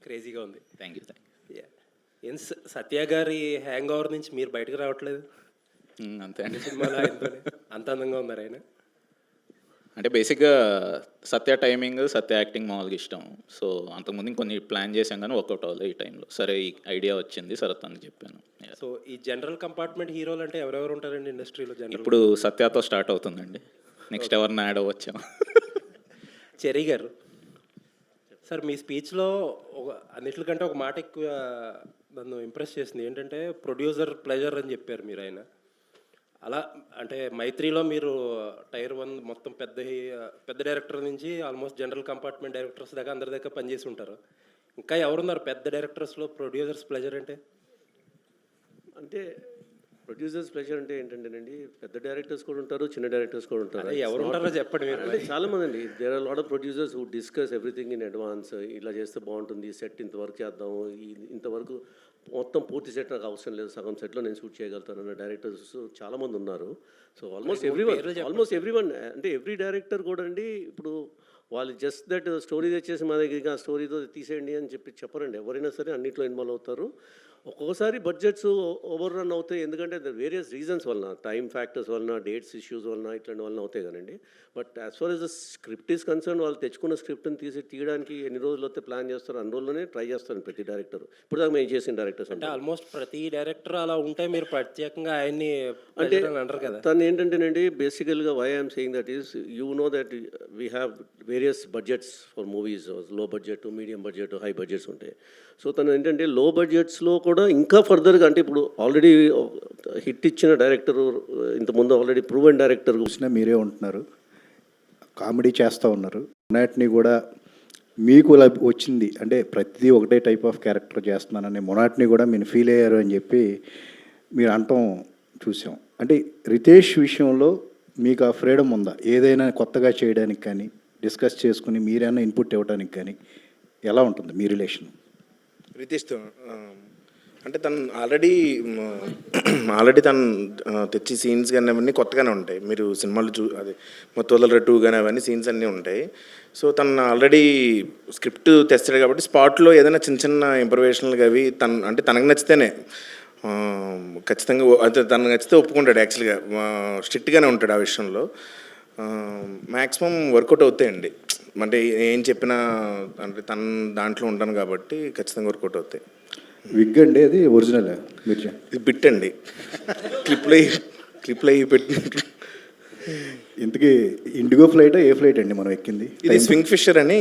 క్రేజీగా ఉంది. Thank you. Yeah. ఏం సత్య గారి హ్యాంగ్ ఓవర్ నుంచి మీరు బయటకు రావట్లేదు అంతే అండి. సినిమాలో ఆయనతోనే అంత అందంగా ఉన్నారు ఆయన. అంటే బేసిక్గా సత్య టైమింగ్, సత్య యాక్టింగ్ మామూలుగా ఇష్టం. సో అంతకుముందు ఇంకొన్ని ప్లాన్ చేశాం కానీ వర్కౌట్ అవ్వలేదు ఈ టైంలో. సరే ఈ ఐడియా వచ్చింది, సరే తనకి చెప్పాను. సో ఈ జనరల్ కంపార్ట్మెంట్ హీరోలు అంటే ఎవరెవరు ఉంటారండి ఇండస్ట్రీలో? జనరల్ ఇప్పుడు సత్యతో స్టార్ట్ అవుతుందండి. నెక్స్ట్ ఎవరిని యాడ్ అవ్వచ్చాము. చెరీ గారు సార్, మీ స్పీచ్లో అన్నిటికంటే ఒక మాట ఎక్కువ నన్ను ఇంప్రెస్ చేసింది. ఏంటంటే ప్రొడ్యూసర్ ప్లెజర్ అని చెప్పారు మీరు. ఆయన అలా అంటే మైత్రిలో మీరు టైర్ 1 మొత్తం పెద్ద డైరెక్టర్ నుంచి ఆల్మోస్ట్ జనరల్ కంపార్ట్మెంట్ డైరెక్టర్స్ దాకా అందరి దగ్గర పనిచేసి ఉంటారు. ఇంకా ఎవరున్నారు పెద్ద డైరెక్టర్స్లో ప్రొడ్యూసర్స్ ప్లెజర్ అంటే? అంటే ప్రొడ్యూసర్స్ ప్లెజర్ అంటే ఏంటంటేనండి, పెద్ద డైరెక్టర్స్ కూడా ఉంటారు, చిన్న డైరెక్టర్స్ కూడా ఉంటారు. ఎవరు ఉంటారో చెప్పండి మీరు. అంటే చాలామంది అండి, there are lot of producers who discuss everything in advance. ఇలా చేస్తే బాగుంటుంది, సెట్ ఇంతవరకు చేద్దాము, ఇంతవరకు మొత్తం పూర్తి సెట్ నాకు అవసరం లేదు, సగం సెట్లో నేను షూట్ చేయగలుగుతాను అన్న డైరెక్టర్స్ చాలామంది ఉన్నారు. సో ఆల్మోస్ట్ ఎవ్రీ వన్ అంటే ఎవ్రీ డైరెక్టర్ కూడా అండి, ఇప్పుడు వాళ్ళు జస్ట్ దట్ స్టోరీ తెచ్చేసి మా దగ్గరికి ఆ స్టోరీతో తీసేయండి అని చెప్పరండి. ఎవరైనా సరే అన్నింటిలో ఇన్వాల్వ్ అవుతారు. ఒక్కొక్కసారి బడ్జెట్స్ ఓవర్ రన్ అవుతాయి, ఎందుకంటే వేరియస్ రీజన్స్ వలన, టైం ఫ్యాక్టర్స్ వలన, డేట్స్ ఇష్యూస్ వలన, ఇట్లాంటి వలన అవుతాయి కానండి. But as far as the script is concern, వాళ్ళు తెచ్చుకున్న స్క్రిప్ట్ని తీయడానికి ఎన్ని రోజులు అయితే ప్లాన్ చేస్తారో అన్ని రోజుల్లోనే ట్రై చేస్తాను ప్రతి డైరెక్టర్. ఇప్పుడు దాకా మేము చేసిన డైరెక్టర్స్ అంటే ఆల్మోస్ట్ ప్రతి డైరెక్టర్ అలా ఉంటే మీరు ప్రత్యేకంగా ఆయన్ని అంటే అంటారు కదా. తను ఏంటంటేనండి, బేసికల్గా why I'm saying that is, you know that we have various budgets for movies. Low budget, medium budget, high budgets ఉంటాయి. సో తను ఏంటంటే లో బడ్జెట్స్లో కూడా ఇంకా ఫర్దర్గా, అంటే ఇప్పుడు ఆల్రెడీ హిట్ ఇచ్చిన డైరెక్టరు, ఇంతకుముందు ఆల్రెడీ ప్రూవెన్ డైరెక్టర్ చూసినా మీరే ఉంటున్నారు, కామెడీ చేస్తూ ఉన్నారు. మొనాటిని కూడా మీకు వచ్చింది అంటే ప్రతిదీ ఒకటే టైప్ ఆఫ్ క్యారెక్టర్ చేస్తున్నానని మొనాటిని కూడా మీరు ఫీల్ అయ్యారు అని చెప్పి మీరు అంటాం చూసాం. అంటే రితేష్ విషయంలో మీకు ఆ ఫ్రీడమ్ ఉందా ఏదైనా కొత్తగా చేయడానికి కానీ, డిస్కస్ చేసుకుని మీరైనా ఇన్పుట్ ఇవ్వడానికి కానీ? ఎలా ఉంటుంది మీ రిలేషన్ రితేష్తో? అంటే తను ఆల్రెడీ తను తెచ్చి సీన్స్ కానీ అవన్నీ కొత్తగానే ఉంటాయి. మీరు సినిమాలు అది మొత్తం 2 కానీ అవన్నీ సీన్స్ అన్నీ ఉంటాయి. సో తను ఆల్రెడీ స్క్రిప్ట్ తెస్తాడు కాబట్టి స్పాట్లో ఏదైనా చిన్న ఇంప్రవేషన్లు అవి తనకు నచ్చితేనే ఖచ్చితంగా, అయితే తనకు నచ్చితే ఒప్పుకుంటాడు. యాక్చువల్గా స్ట్రిక్ట్గానే ఉంటాడు ఆ విషయంలో. మ్యాక్సిమం వర్కౌట్ అవుతాయండి. అంటే ఏం చెప్పినా అంటే తన దాంట్లో ఉంటాను కాబట్టి ఖచ్చితంగా వర్కౌట్ అవుతాయి. విగ్ అండి అది ఒరిజినల్ మిర్జా? ఇది బిట్ అండి, క్లిప్లో పెట్టి. ఇంతకీ ఇండిగో ఫ్లైట్ ఏ ఫ్లైట్ అండి మనం ఎక్కింది? ఇది స్వింగ్ ఫిషర్ అని.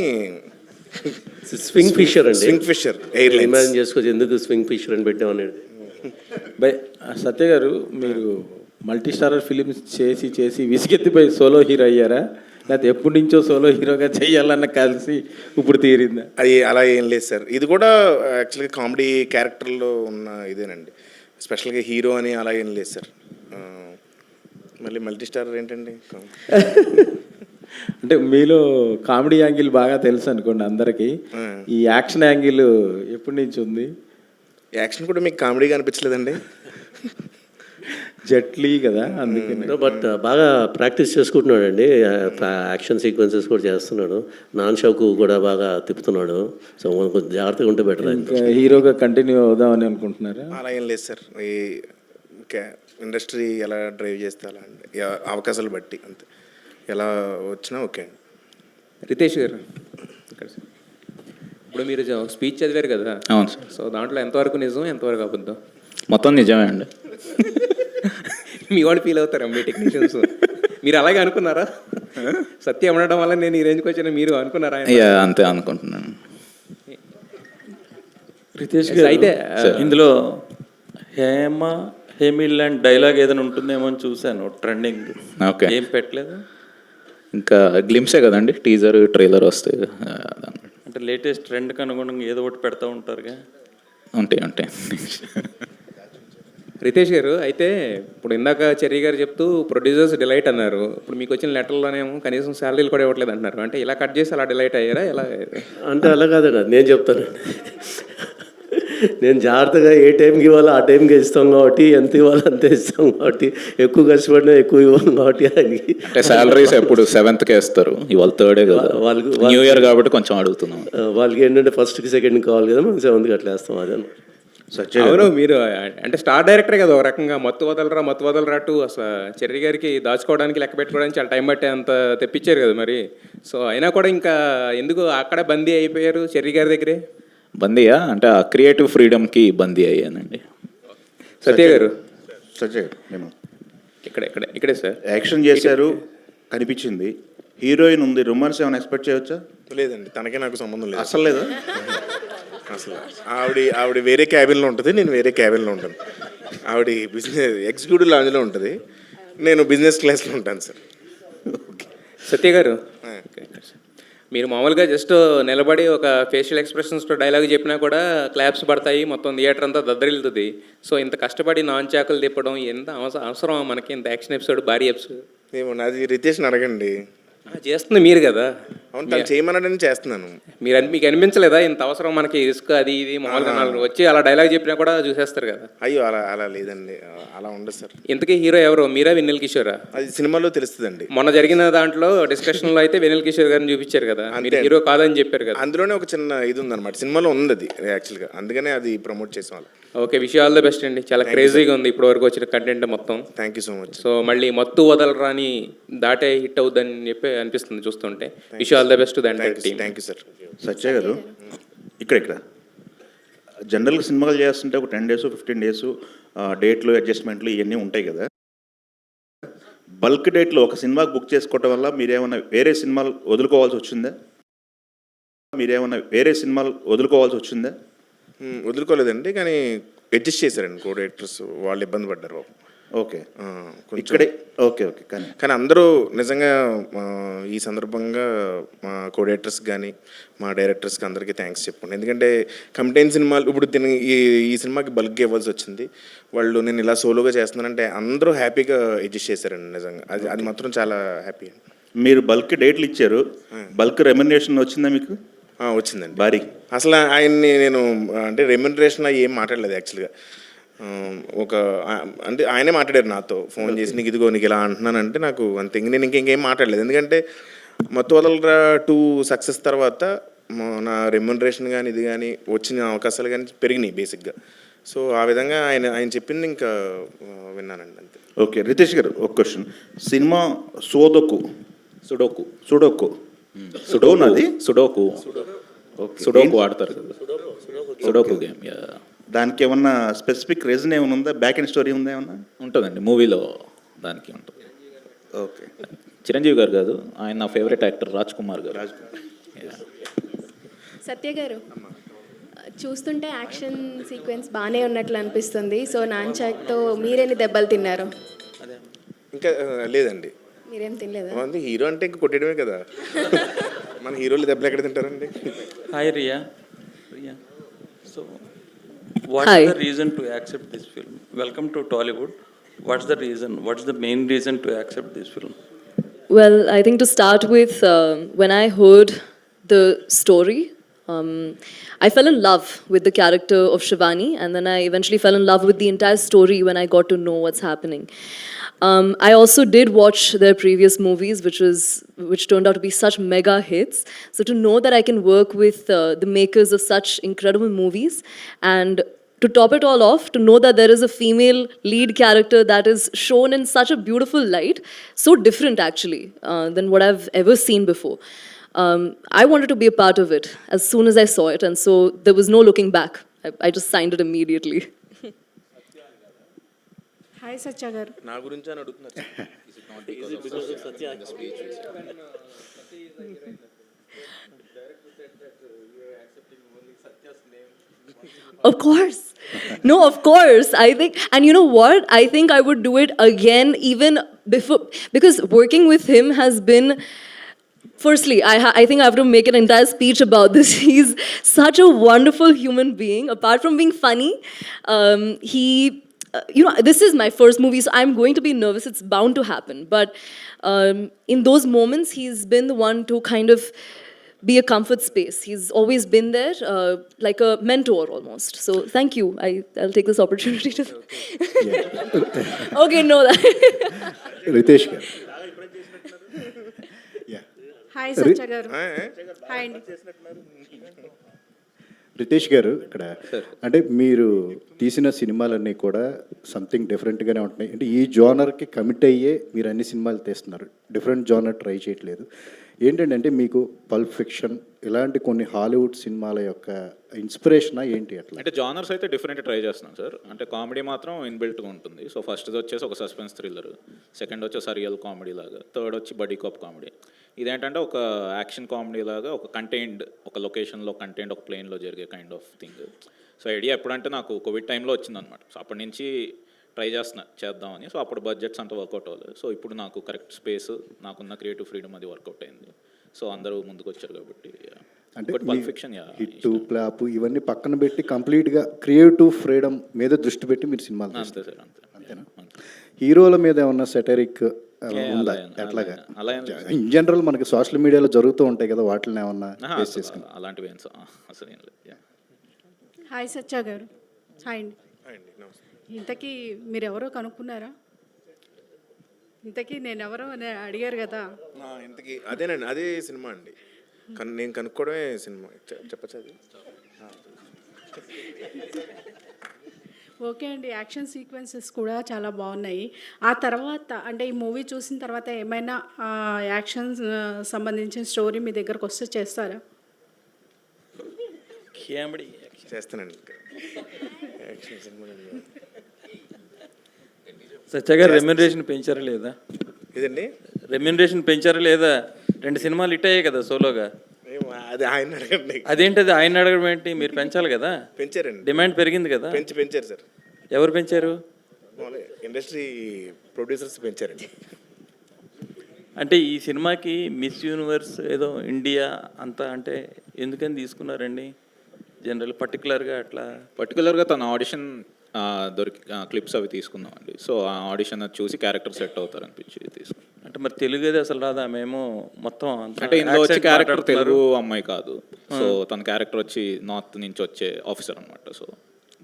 స్వింగ్ ఫిషర్ అండి, స్వింగ్ ఫిషర్ ఎయిర్లైన్స్. ఇమాజిన్ చేసుకోవచ్చు ఎందుకు స్వింగ్ ఫిషర్ అని పెట్టామనేది. బై సత్య గారు, మీరు మల్టీ స్టారర్ ఫిలిమ్స్ చేసి విసిగెత్తిపోయి సోలో హీరో అయ్యారా, లేకపోతే ఎప్పటి నుంచో సోలో హీరోగా చేయాలన్న కలిసి ఇప్పుడు తీరిందా? అది అలా ఏం లేదు సార్. ఇది కూడా యాక్చువల్గా కామెడీ క్యారెక్టర్లో ఉన్న ఇదేనండి. స్పెషల్గా హీరో అని అలా ఏం లేదు సార్. మళ్ళీ మల్టీ స్టారర్ ఏంటండి? అంటే మీలో కామెడీ యాంగిల్ బాగా తెలుసు అనుకోండి అందరికీ. ఈ యాక్షన్ యాంగిల్ ఎప్పటి నుంచి ఉంది? యాక్షన్ కూడా మీకు కామెడీగా అనిపించలేదండి? జట్లీ కదా, అందుకని. బట్ బాగా ప్రాక్టీస్ చేసుకుంటున్నాడు అండి, యాక్షన్ సీక్వెన్సెస్ కూడా చేస్తున్నాడు. నాన్ షోకు కూడా బాగా తిప్పుతున్నాడు. సో కొంచెం జాగ్రత్తగా ఉంటే బెటర్. హీరోగా కంటిన్యూ అవుదామని అనుకుంటున్నారా? అలా ఏం లేదు సార్. ఈ ఇండస్ట్రీ ఎలా డ్రైవ్ చేస్తే అలా అండి, అవకాశాలు బట్టి అంతే, ఎలా వచ్చినా ఓకే అండి. రితేష్ గారు, ఇప్పుడు మీరు స్పీచ్ చదివారు కదా? అవును సార్. సో దాంట్లో ఎంతవరకు నిజం, ఎంతవరకు అబద్ధం? మొత్తం నిజమే అండి. మీ వాడు ఫీల్ అవుతారా మీ టెక్నీషియన్స్? మీరు అలాగే అనుకున్నారా? సత్యం ఉండడం వల్ల నేను ఈ రేంజ్కి వచ్చాను మీరు అనుకున్నారా? అంతే అనుకుంటున్నాను. రితేష్ గారు, అయితే ఇందులో హేమిల్ లాంటి డైలాగ్ ఏదైనా ఉంటుందేమో అని చూశాను ట్రెండింగ్. ఓకే, ఏం పెట్టలేదు ఇంకా గ్లిమ్సే కదండి, టీజర్ ట్రైలర్ వస్తే. అంటే లేటెస్ట్ ట్రెండ్కి అనుగుణంగా ఏదో ఒకటి పెడతా ఉంటారుగా. ఉంటాయి. రితేష్ గారు, అయితే ఇప్పుడు ఇందాక చెర్రీ గారు చెప్తూ ప్రొడ్యూసర్స్ డిలైట్ అన్నారు. ఇప్పుడు మీకు వచ్చిన లెటర్లోనేమో కనీసం శాలరీలు కూడా ఇవ్వట్లేదు అంటున్నారు. అంటే ఇలా కట్ చేసి అలా డిలైట్ అయ్యారా? ఎలా? అంటే అలా కాదండి, నేను చెప్తాను. నేను జాగ్రత్తగా ఏ టైంకి ఇవ్వాలో ఆ టైంకి ఇస్తాం కాబట్టి, ఎంత ఇవ్వాలో అంతే ఇస్తాం కాబట్టి, ఎక్కువ కష్టపడినా ఎక్కువ ఇవ్వం కాబట్టి ఆయనకి అంటే శాలరీస్ ఎప్పుడు 7th ఇస్తారు, ఇవాళ 3rd కదా, వాళ్ళకు న్యూ ఇయర్ కాబట్టి కొంచెం అడుగుతున్నాం. వాళ్ళకి ఏంటంటే ఫస్ట్కి సెకండ్కి కావాలి కదా, మనం 7th అట్లా వేస్తాం అదే అన్నమాట. అవును, మీరు అంటే స్టార్ డైరెక్టరే కదా ఒక రకంగా. మత్తు వదలరా టూ అసలు చెర్రీ గారికి దాచుకోవడానికి లెక్క పెట్టుకోవడానికి చాలా టైం పట్టే అంత తెప్పించారు కదా మరి. సో అయినా కూడా ఇంకా ఎందుకు అక్కడే బందీ అయిపోయారు చెర్రీ గారి దగ్గరే? బందీయా అంటే ఆ క్రియేటివ్ ఫ్రీడమ్కి బందీ అయ్యానండి. సత్య గారు సత్య నేను ఇక్కడే సార్ యాక్షన్ చేశారు కనిపించింది, హీరోయిన్ ఉంది, రొమాన్స్ ఏమైనా ఎక్స్పెక్ట్ చేయవచ్చా? లేదండి, తనకే నాకు సంబంధం లేదు అసలు లేదా? అసలు ఆవిడ వేరే క్యాబిన్లో ఉంటుంది, నేను వేరే క్యాబిన్లో ఉంటాను. ఆవిడ బిజినెస్ ఎగ్జిక్యూటివ్ లాంజ్లో ఉంటుంది, నేను బిజినెస్ క్లాస్లో ఉంటాను సార్. సత్య గారు మీరు మామూలుగా జస్ట్ నిలబడి ఒక ఫేషియల్ ఎక్స్ప్రెషన్స్తో డైలాగ్ చెప్పినా కూడా క్లాప్స్ పడతాయి, మొత్తం థియేటర్ అంతా దద్దరిల్లుతుంది. సో ఇంత కష్టపడి నాన్ చాకులు తిప్పడం ఎంత అవసరం మనకి? ఇంత యాక్షన్ ఎపిసోడ్, భారీ ఎపిసోడ్ ఏమో నాది రితేష్ని అడగండి. చేస్తుంది మీరు కదా. అవును, తను చేయమన్నాడని చేస్తున్నాను. మీకు అనిపించలేదా ఇంత అవసరం మనకి రిస్క్ అది ఇది? మామూలుగా నాలుగు వచ్చి అలా డైలాగ్ చెప్పినా కూడా చూసేస్తారు కదా. అయ్యో అలా లేదండి, అలా ఉండదు సార్. ఇంతకీ హీరో ఎవరు, మీరా వెన్నెల కిషోరా? అది సినిమాలో తెలుస్తుందండి. మొన్న జరిగిన దాంట్లో డిస్కషన్లో అయితే వెన్నెల కిషోర్ గారిని చూపించారు కదా, మీరు హీరో కాదని చెప్పారు కదా. అందులోనే ఒక చిన్న ఇది ఉందన్నమాట, సినిమాలో ఉంది అది యాక్చువల్గా, అందుకనే అది ప్రమోట్ చేసాం వాళ్ళు. Okay, wish all the best అండి. చాలా క్రేజీగా ఉంది ఇప్పటి వరకు వచ్చిన కంటెంట్ మొత్తం. Thank you so much. So మళ్ళీ మత్తు వదలరాని దాటే హిట్ అవుద్దని చెప్పి అనిపిస్తుంది చూస్తుంటే. Wish all the best the entire team. Thank you sir. Satya గారు ఇక్కడ జనరల్గా సినిమాలు చేస్తుంటే ఒక 10 days 15 days డేట్లు అడ్జస్ట్మెంట్లు ఇవన్నీ ఉంటాయి కదా. బల్క్ డేట్లో ఒక సినిమాకి బుక్ చేసుకోవటం వల్ల మీరేమైనా వేరే సినిమాలు వదులుకోవాల్సి వచ్చిందా? వదులుకోలేదండి, కానీ అడ్జస్ట్ చేశారండి కో డైరెక్టర్స్, వాళ్ళు ఇబ్బంది పడ్డారు బాబు. ఓకే, ఇక్కడే ఓకే కానీ అందరూ నిజంగా ఈ సందర్భంగా మా కో డైరెక్టర్స్కి కానీ మా డైరెక్టర్స్కి అందరికీ థ్యాంక్స్ చెప్పండి. ఎందుకంటే కంటెంట్ సినిమాలు ఇప్పుడు ఈ సినిమాకి బల్క్గా ఇవ్వాల్సి వచ్చింది. వాళ్ళు నేను ఇలా సోలోగా చేస్తున్నానంటే అందరూ హ్యాపీగా అడ్జస్ట్ చేశారండి నిజంగా. అది మాత్రం చాలా హ్యాపీ అండి. మీరు బల్క్ డేట్లు ఇచ్చారు, బల్క్ రెమ్యునరేషన్ వచ్చిందా మీకు? వచ్చిందండి భారీ. అసలు ఆయన్ని నేను అంటే రెమ్యునరేషన్ అవి ఏం మాట్లాడలేదు యాక్చువల్గా. అంటే ఆయనే మాట్లాడారు నాతో ఫోన్ చేసి, నీకు ఇదిగో నీకు ఇలా అంటున్నానంటే నాకు అంతే, నేను ఇంకేం మాట్లాడలేదు. ఎందుకంటే మత్తు వదలరా 2 సక్సెస్ తర్వాత నా రెమ్యునరేషన్ కానీ ఇది కానీ వచ్చిన అవకాశాలు కానీ పెరిగినాయి బేసిక్గా. సో ఆ విధంగా ఆయన చెప్పింది ఇంకా విన్నానండి అంతే. ఓకే, రితేష్ గారు ఒక క్వశ్చన్. సినిమా సుడోకు ఆడతారు కదా, సుడోకు గేమ్. దానికి ఏమన్నా స్పెసిఫిక్ రీజన్ ఏమైనా ఉందా? బ్యాక్ అండ్ స్టోరీ ఉందా ఏమన్నా? ఉంటుందండి మూవీలో, దానికి ఉంటుంది. ఓకే, చిరంజీవి గారు కాదు, ఆయన నా ఫేవరెట్ యాక్టర్ రాజ్ కుమార్ గారు. సత్య గారు చూస్తుంటే యాక్షన్ సీక్వెన్స్ బాగానే ఉన్నట్లు అనిపిస్తుంది. సో నాన్చాక్తో మీరెన్ని దెబ్బలు తిన్నారు? ఇంకా లేదండి, మీరేం తినలేదా? అంటే హీరో అంటే ఇంకా కొట్టేయడమే కదా. మన హీరోలు దెబ్బలు ఎక్కడ తింటారండి? Hi Riya. So, what's the reason to accept this film? Welcome to Tollywood. What's the reason? What's the main reason to accept this film? Well, I think to start with, when I heard the story, I fell in love with the character of Shivani, and then I eventually fell in love with the entire story when I got to know what's happening. I also did watch their previous movies, which turned out to be such mega hits. So to know that I can work with the makers of such incredible movies, and to top it all off, to know that there is a female lead character that is shown in such a beautiful light, so different actually than what I've ever seen before. I wanted to be a part of it as soon as I saw it, and so there was no looking back. I just signed it immediately. Hi Satya గారు. నా గురించి అని అడుగుతున్నారు. Of course. No, of course. I think, and you know what? I think I would do it again even before, because working with him has been, firstly, I think I have to make an entire speech about this. He's such a wonderful human being. Apart from being funny, this is my first movie, so I'm going to be nervous. It's bound to happen. But in those moments, he's been the one to kind of be a comfort space. He's always been there, like a mentor almost. So thank you. I'll take this opportunity to. Okay, no. Riteish గారు hi Satya గారు. Hi అండి. రితేష్ గారు ఇక్కడ అంటే మీరు తీసిన సినిమాలన్నీ కూడా సంథింగ్ డిఫరెంట్గానే ఉంటున్నాయి. అంటే ఈ జోనర్కి కమిట్ అయ్యే మీరు అన్ని సినిమాలు తీస్తున్నారు, డిఫరెంట్ జోనర్ ట్రై చేయట్లేదు. ఏంటంటే అంటే మీకు పల్ప్ ఫిక్షన్ ఇలాంటి కొన్ని హాలీవుడ్ సినిమాల యొక్క ఇన్స్పిరేషనా ఏంటి అట్లా? అంటే జానర్స్ అయితే డిఫరెంట్ ట్రై చేస్తున్నాం సార్. అంటే కామెడీ మాత్రం ఇన్బిల్ట్గా ఉంటుంది. సో ఫస్ట్ది వచ్చేసి ఒక సస్పెన్స్ థ్రిల్లర్, సెకండ్ వచ్చేసి రియల్ కామెడీ లాగా, థర్డ్ వచ్చి బడీ కాప్ కామెడీ. ఇదేంటంటే ఒక యాక్షన్ కామెడీ లాగా ఒక కంటైన్డ్, ఒక లొకేషన్లో కంటైన్డ్, ఒక ప్లేన్లో జరిగే kind of thing. So idea ఎప్పుడంటే నాకు కోవిడ్ టైంలో వచ్చిందనమాట. సో అప్పటి నుంచి ట్రై చేద్దామని. సో అప్పుడు బడ్జెట్స్ అంతా వర్కౌట్ అవ్వలేదు. సో ఇప్పుడు నాకు కరెక్ట్ స్పేస్, నాకున్న క్రియేటివ్ ఫ్రీడమ్ అది వర్కౌట్ అయింది. సో అందరూ ముందుకు వచ్చారు కాబట్టి. అంటే పల్ప్ ఫిక్షన్ హిట్ ఫ్లాప్ ఇవన్నీ పక్కన పెట్టి కంప్లీట్గా క్రియేటివ్ ఫ్రీడమ్ మీద దృష్టి పెట్టి మీరు సినిమాలు అంతే సార్, అంతే. అంతేనా? హీరోల మీద ఏమన్నా సెటరిక్ ఉందా ఎట్లాగా? అలా ఇన్ జనరల్ మనకి సోషల్ మీడియాలో జరుగుతూ ఉంటాయి కదా, వాటిని ఏమన్నా ఫేస్ చేసుకుని? అలాంటివి ఏం అసలు ఏం లేదు. హాయ్ సత్య గారు. హాయ్ అండి. ఇంతకీ మీరెవరో కనుక్కున్నారా? ఇంతకీ నేను ఎవరో అని అడిగారు కదా. ఇంతకీ అదేనండి, అదే సినిమా అండి. నేను కనుక్కోవడమే సినిమా. చెప్పచ్చు అది. ఓకే అండి. యాక్షన్ సీక్వెన్సెస్ కూడా చాలా బాగున్నాయి. ఆ తర్వాత అంటే ఈ మూవీ చూసిన తర్వాత ఏమైనా యాక్షన్ సంబంధించిన స్టోరీ మీ దగ్గరకు వస్తే చేస్తారా? చేస్తానండి. యాక్షన్ సినిమా సత్య గారు రెమ్యూనరేషన్ పెంచారా లేదా? ఇదండి రెమ్యూనరేషన్ పెంచారా లేదా? 2 సినిమాలు హిట్ అయ్యాయి కదా సోలోగా. అది ఆయన అడగండి. అదేంటది ఆయన అడగడం ఏంటి? మీరు పెంచాలి కదా. పెంచారండి, డిమాండ్ పెరిగింది కదా. పెంచారు సార్. ఎవరు పెంచారు? ఇండస్ట్రీ ప్రొడ్యూసర్స్ పెంచారండి. అంటే ఈ సినిమాకి మిస్ యూనివర్స్ ఏదో ఇండియా అంతా అంటే ఎందుకని తీసుకున్నారండి? జనరల్ పర్టికులర్గా అట్లా పర్టికులర్గా తన ఆడిషన్ దొరికి క్లిప్స్ అవి తీసుకుందామండి. సో ఆ ఆడిషన్ చూసి క్యారెక్టర్ సెట్ అవుతారు అనిపించి తీసుకున్నాం. అంటే మరి తెలుగు ఏది అసలు రాదా? మేము మొత్తం అంటే ఇందులో వచ్చే క్యారెక్టర్ తెలుగు అమ్మాయి కాదు. సో తన క్యారెక్టర్ వచ్చి నార్త్ నుంచి వచ్చే ఆఫీసర్ అనమాట. సో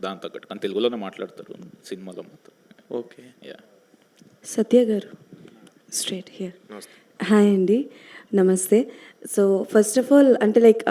దాని తగ్గట్టు కానీ తెలుగులోనే మాట్లాడతారు సినిమాలో మొత్తం. ఓకే. యా. సత్య గారు స్ట్రేట్ హియర్. హాయ్ అండి, నమస్తే. సో ఫస్ట్ ఆఫ్ ఆల్ అంటే లైక్